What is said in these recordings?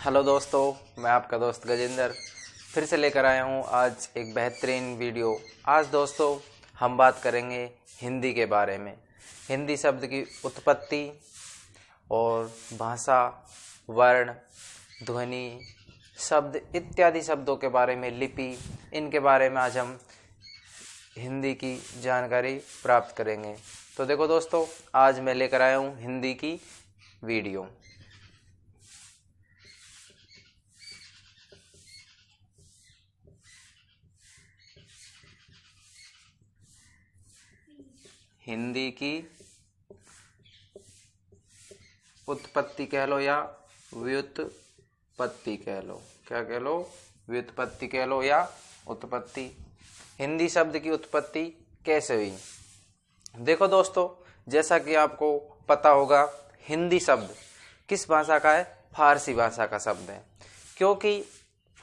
Hello दोस्तों, मैं आपका दोस्त गजेंद्र फिर से लेकर आया हूँ आज एक बेहतरीन वीडियो। आज दोस्तों हम बात करेंगे हिंदी के बारे में। हिंदी शब्द की उत्पत्ति और भाषा, वर्ण, ध्वनि, शब्द इत्यादि शब्दों के बारे में, लिपि, इनके बारे में आज हम हिंदी की जानकारी प्राप्त करेंगे। तो देखो दोस्तों, आज मैं लेकर आया हूँ हिंदी की वीडियो। हिंदी की उत्पत्ति कह लो या व्युत्पत्ति कह लो। क्या कह लो? व्युत्पत्ति कह लो या उत्पत्ति। हिंदी शब्द की उत्पत्ति कैसे हुई? देखो दोस्तों, जैसा कि आपको पता होगा, हिंदी शब्द किस भाषा का है? फारसी भाषा का शब्द है। क्योंकि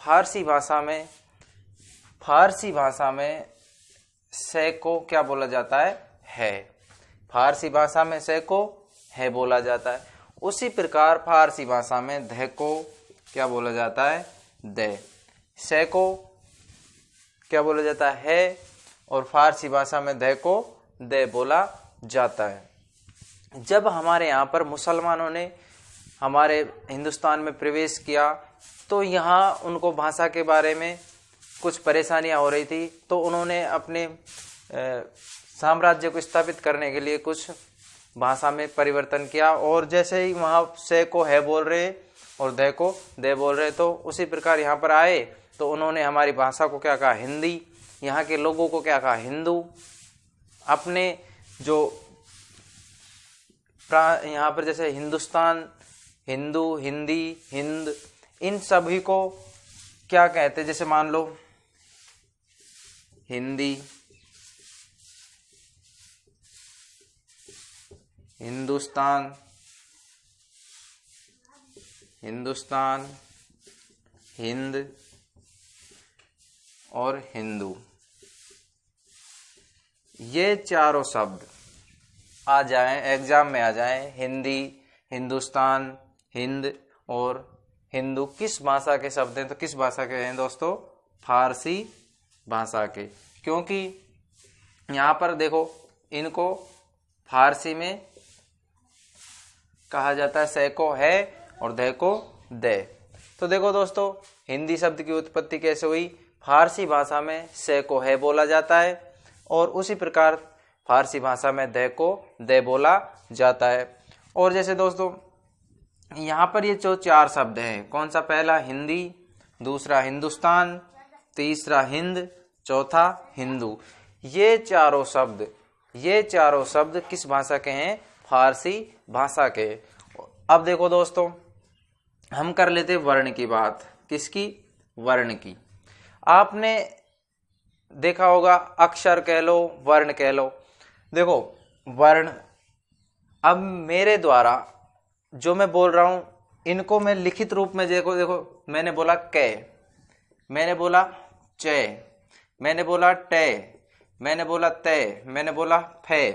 फारसी भाषा में से को क्या बोला जाता है। फारसी भाषा में से को है बोला जाता है। उसी प्रकार फारसी भाषा में ध को क्या बोला जाता है? दे। से को क्या बोला जाता है? और फारसी भाषा में ध को दे बोला जाता है। जब हमारे यहाँ पर मुसलमानों ने हमारे हिंदुस्तान में प्रवेश किया तो यहाँ उनको भाषा के बारे में कुछ परेशानियां हो रही थी, तो उन्होंने अपने साम्राज्य को स्थापित करने के लिए कुछ भाषा में परिवर्तन किया। और जैसे ही वहाँ से को है बोल रहे और दे को दे बोल रहे, तो उसी प्रकार यहाँ पर आए तो उन्होंने हमारी भाषा को क्या कहा? हिंदी। यहाँ के लोगों को क्या कहा? हिंदू। अपने जो यहाँ पर जैसे हिंदुस्तान, हिंदू, हिंदी, हिंद, इन सभी को क्या कहते? जैसे मान लो हिंदी, हिंदुस्तान, हिंद और हिंदू, ये चारों शब्द आ जाएं, एग्जाम में आ जाएं। हिंदी, हिंदुस्तान, हिंद और हिंदू किस भाषा के शब्द हैं? तो किस भाषा के हैं दोस्तों? फारसी भाषा के। क्योंकि यहाँ पर देखो, इनको फारसी में कहा जाता है से को है और दे को दे। तो देखो दोस्तों, हिंदी शब्द की उत्पत्ति कैसे हुई? फारसी भाषा में से को है बोला जाता है और उसी प्रकार फारसी भाषा में दे को दे बोला जाता है। और जैसे दोस्तों यहाँ पर ये जो चार शब्द हैं, कौन सा? पहला हिंदी, दूसरा हिंदुस्तान, तीसरा हिंद, चौथा हिंदू। ये चारों शब्द किस भाषा के हैं? फारसी भाषा के। अब देखो दोस्तों, हम कर लेते वर्ण की बात। किसकी? वर्ण की। आपने देखा होगा, अक्षर कह लो, वर्ण कह लो। देखो वर्ण, अब मेरे द्वारा जो मैं बोल रहा हूं, इनको मैं लिखित रूप में देखो मैंने बोला कै, मैंने बोला चे, मैंने बोला टे, मैंने बोला ते, मैंने बोला फे।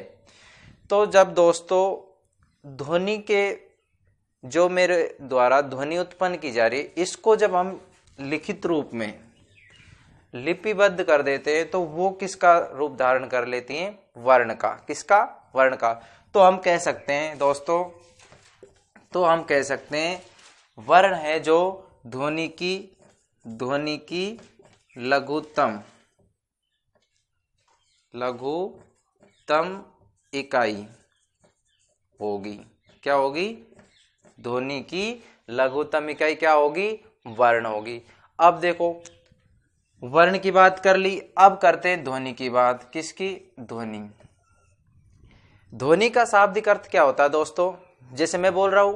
तो जब दोस्तों ध्वनि के जो मेरे द्वारा ध्वनि उत्पन्न की जा रही है, इसको जब हम लिखित रूप में लिपिबद्ध कर देते हैं तो वो किसका रूप धारण कर लेती हैं? वर्ण का। किसका? वर्ण का। तो हम कह सकते हैं दोस्तों, वर्ण है जो ध्वनि की लघुतम इकाई होगी। क्या होगी? ध्वनि की लघुतम इकाई क्या होगी? वर्ण होगी। अब देखो, वर्ण की बात कर ली, अब करते हैं ध्वनि की बात। किसकी? ध्वनि। ध्वनि का शाब्दिक अर्थ क्या होता है दोस्तों? जैसे मैं बोल रहा हूं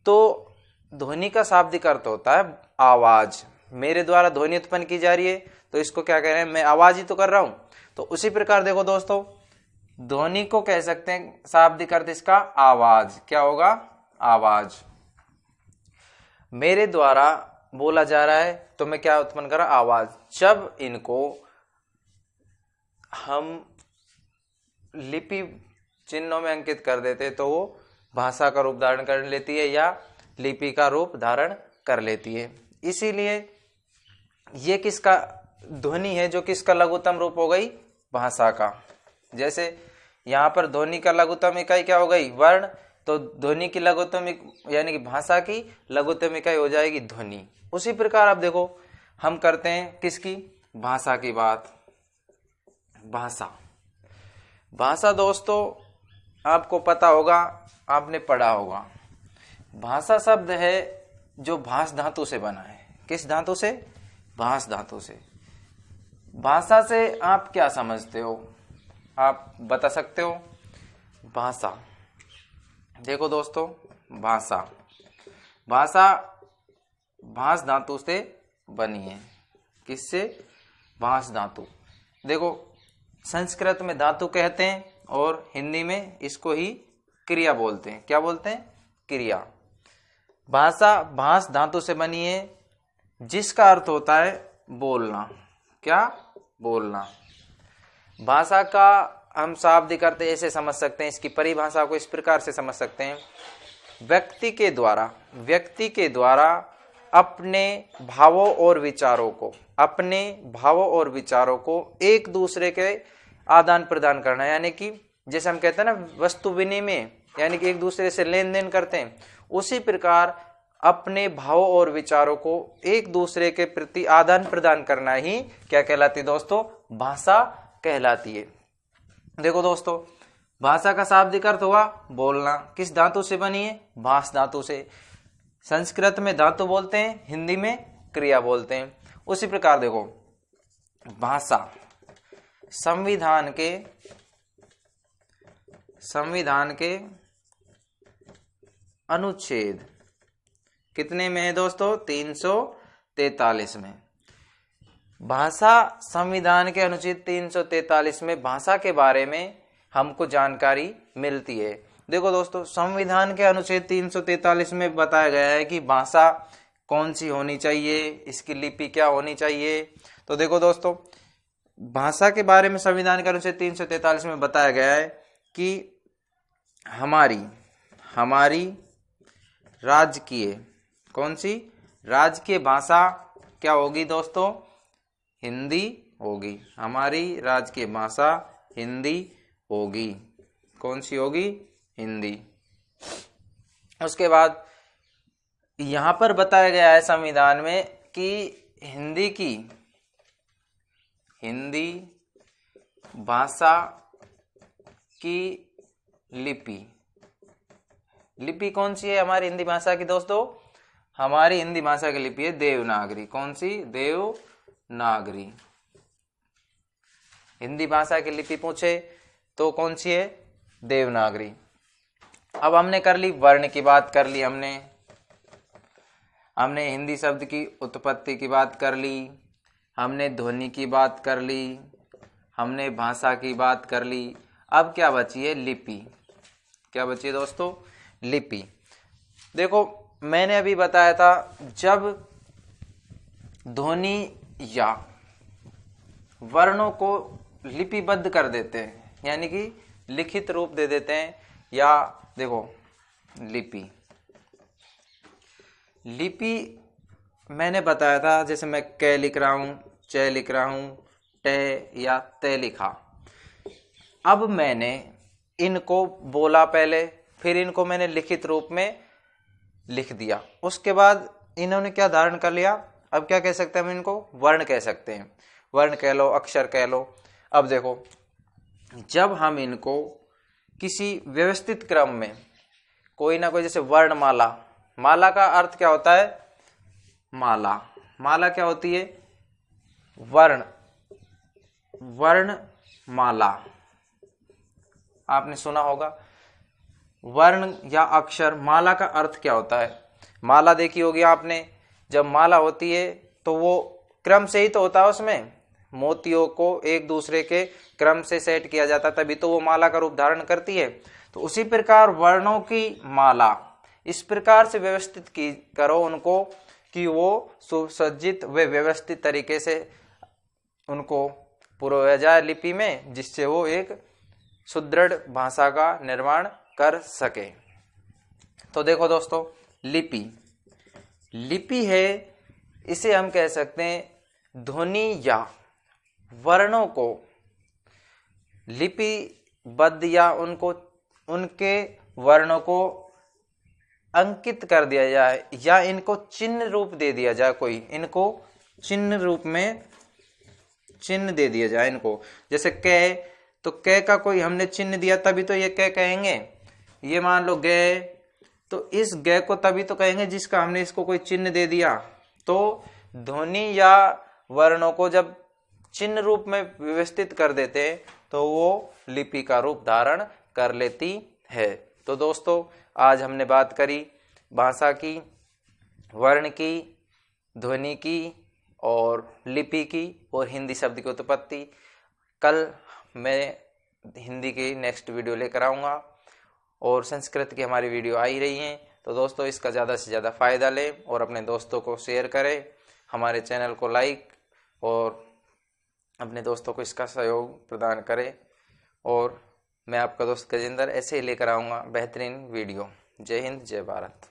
तो ध्वनि का शाब्दिक अर्थ होता है आवाज। मेरे द्वारा ध्वनि उत्पन्न की जा रही है तो इसको क्या कह रहे हैं? मैं आवाज ही तो कर रहा हूं। तो उसी प्रकार देखो दोस्तों, ध्वनि को कह सकते हैं शाब्दिक अर्थ इसका आवाज। क्या होगा? आवाज। मेरे द्वारा बोला जा रहा है तो मैं क्या उत्पन्न कर रहा? आवाज। जब इनको हम लिपि चिन्हों में अंकित कर देते तो वो भाषा का रूप धारण कर लेती है या लिपि का रूप धारण कर लेती है। इसीलिए ये किसका ध्वनि है जो किसका लघुत्तम रूप हो गई, भाषा का। जैसे यहाँ पर ध्वनि का लघुत्तम इकाई क्या हो गई, वर्ण, तो ध्वनि की लघुत्तम यानी कि भाषा की लघुत्तम इकाई हो जाएगी ध्वनि। उसी प्रकार आप देखो हम करते हैं किसकी, भाषा की बात। भाषा, भाषा दोस्तों आपको पता होगा, आपने पढ़ा होगा, भाषा शब्द है जो भाष धातु से बना है। किस धातु से, भाष धातु से। भाषा से आप क्या समझते हो, आप बता सकते हो। भाषा, देखो दोस्तों, भाषा, भाषा भाष धातु से बनी है। किससे, भाष धातु। देखो संस्कृत में धातु कहते हैं और हिंदी में इसको ही क्रिया बोलते हैं। क्या बोलते हैं, क्रिया। भाषा भाष धातु से बनी है जिसका अर्थ होता है बोलना। क्या, बोलना। भाषा का हम शाब्दिक अर्थ ऐसे समझ सकते हैं, इसकी परिभाषा को इस प्रकार से समझ सकते हैं, व्यक्ति के द्वारा अपने भावों और विचारों को एक दूसरे के आदान प्रदान करना। यानी कि जैसे हम कहते हैं ना वस्तु विनिमय, यानी कि एक दूसरे से लेन देन करते हैं, उसी प्रकार अपने भावों और विचारों को एक दूसरे के प्रति आदान प्रदान करना ही क्या कहलाती है दोस्तों, भाषा कहलाती है। देखो दोस्तों, भाषा का शाब्दिक अर्थ हुआ बोलना। किस धातु से बनी है, भाष धातु से। संस्कृत में धातु बोलते हैं, हिंदी में क्रिया बोलते हैं। उसी प्रकार देखो भाषा संविधान के अनुच्छेद कितने में है दोस्तों, 343 में। भाषा संविधान के अनुच्छेद 343 में भाषा के बारे में हमको जानकारी मिलती है। देखो दोस्तों, संविधान के अनुच्छेद 343 में बताया गया है कि भाषा कौन सी होनी चाहिए, इसकी लिपि क्या होनी चाहिए। तो देखो दोस्तों, भाषा के बारे में संविधान के अनुच्छेद 343 में बताया गया है कि हमारी राजकीय, कौन सी, राजकीय भाषा क्या होगी दोस्तों, हिंदी होगी। हमारी राजकीय भाषा हिंदी होगी। कौन सी होगी, हिंदी। उसके बाद यहां पर बताया गया है संविधान में कि हिंदी भाषा की लिपि कौन सी है हमारी हिंदी भाषा की दोस्तों, हमारी हिंदी भाषा की लिपि है देवनागरी। कौन सी, देवनागरी। हिंदी भाषा की लिपि पूछे तो कौन सी है, देवनागरी। अब हमने कर ली वर्ण की बात, कर ली हमने हिंदी शब्द की उत्पत्ति की बात कर ली, हमने ध्वनि की बात कर ली, हमने भाषा की बात कर ली। अब क्या बची है, लिपि। क्या बची है दोस्तों, लिपि। देखो मैंने अभी बताया था, जब ध्वनि या वर्णों को लिपिबद्ध कर देते हैं, यानी कि लिखित रूप दे देते हैं, या देखो लिपि मैंने बताया था, जैसे मैं क लिख रहा हूं, च लिख रहा हूं, ट या त लिखा। अब मैंने इनको बोला पहले, फिर इनको मैंने लिखित रूप में लिख दिया, उसके बाद इन्होंने क्या धारण कर लिया, अब क्या कह सकते हैं हम इनको, वर्ण कह सकते हैं। वर्ण कह लो, अक्षर कह लो। अब देखो, जब हम इनको किसी व्यवस्थित क्रम में कोई ना कोई, जैसे वर्णमाला, माला का अर्थ क्या होता है, माला क्या होती है, वर्णमाला। आपने सुना होगा, वर्ण या अक्षर, माला का अर्थ क्या होता है। माला देखी होगी आपने, जब माला होती है तो वो क्रम से ही तो होता है, उसमें मोतियों को एक दूसरे के क्रम से सेट किया जाता है, तभी तो वो माला का रूप धारण करती है। तो उसी प्रकार वर्णों की माला इस प्रकार से व्यवस्थित की करो उनको कि वो सुसज्जित व व्यवस्थित तरीके से उनको पुरोया जाए लिपि में, जिससे वो एक सुदृढ़ भाषा का निर्माण कर सके। तो देखो दोस्तों, लिपि लिपि है, इसे हम कह सकते हैं ध्वनि या वर्णों को लिपिबद्ध या उनके वर्णों को अंकित कर दिया जाए या इनको चिन्ह रूप दे दिया जाए, कोई इनको चिन्ह रूप में चिन्ह दे दिया जाए इनको। जैसे क, तो क का कोई हमने चिन्ह दिया तभी तो ये क कहेंगे। ये मान लो ग, तो इस ग को तभी तो कहेंगे जिसका हमने इसको कोई चिन्ह दे दिया। तो ध्वनि या वर्णों को जब चिन्ह रूप में व्यवस्थित कर देते हैं तो वो लिपि का रूप धारण कर लेती है। तो दोस्तों, आज हमने बात करी भाषा की, वर्ण की, ध्वनि की और लिपि की और हिंदी शब्द की उत्पत्ति। कल मैं हिंदी की नेक्स्ट वीडियो लेकर आऊँगा और संस्कृत की हमारी वीडियो आ ही रही हैं। तो दोस्तों, इसका ज़्यादा से ज़्यादा फ़ायदा लें और अपने दोस्तों को शेयर करें, हमारे चैनल को लाइक और अपने दोस्तों को इसका सहयोग प्रदान करें। और मैं आपका दोस्त गजेंद्र ऐसे ही लेकर आऊँगा बेहतरीन वीडियो। जय हिंद, जय भारत।